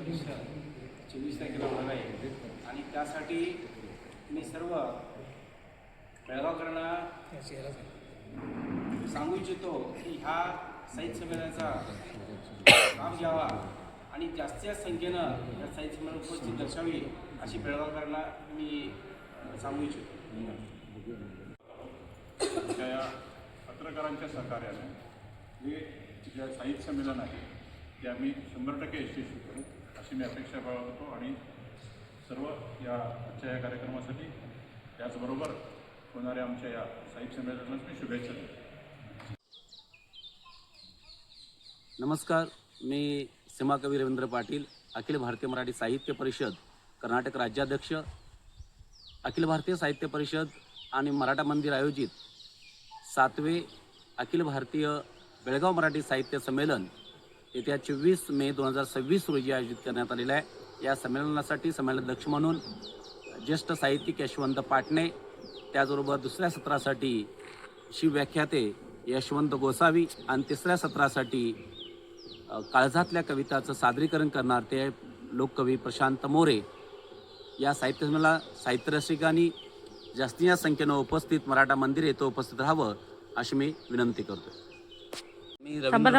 24 तारखेला होणार आहे आणि त्यासाठी मी सर्व बेळगावकरांना सांगू इच्छितो की ह्या साहित्य संमेलनाचा लाभ घ्यावा आणि जास्तीत जास्त संख्येनं या साहित्य संमेलन उपस्थित दर्शावी अशी बेळगावकरांना मी सांगू इच्छितो. या पत्रकारांच्या सहकार्याने जे साहित्य संमेलन आहे ते आम्ही 100% यशस्वी करू अशी मी अपेक्षा बाळगतो आणि सर्व या आजच्या या कार्यक्रमासाठी त्याचबरोबर होणाऱ्या आमच्या या साहित्य संमेलनास मी शुभेच्छा देतो. नमस्कार, मी सीमाकवी रवींद्र पाटील, अखिल भारतीय मराठी साहित्य परिषद कर्नाटक राज्याध्यक्ष. अखिल भारतीय साहित्य परिषद आणि मराठा मंदिर आयोजित 7वे अखिल भारतीय बेळगाव मराठी साहित्य संमेलन येत्या 24 मे 2026 रोजी आयोजित करण्यात आलेलं आहे. या संमेलनासाठी संमेलनाध्यक्ष म्हणून ज्येष्ठ साहित्यिक यशवंत पाटणे, त्याचबरोबर दुसऱ्या सत्रासाठी शिवव्याख्याते यशवंत गोसावी आणि तिसऱ्या सत्रासाठी काळजातल्या कविताचं सादरीकरण करणार ते लोककवी प्रशांत मोरे. या साहित्य संमेलनाला साहित्य रसिकांनी जास्तीत जास्त संख्येनं उपस्थित मराठा मंदिर येथे उपस्थित राहावं अशी मी विनंती करतो. मी रवींद्र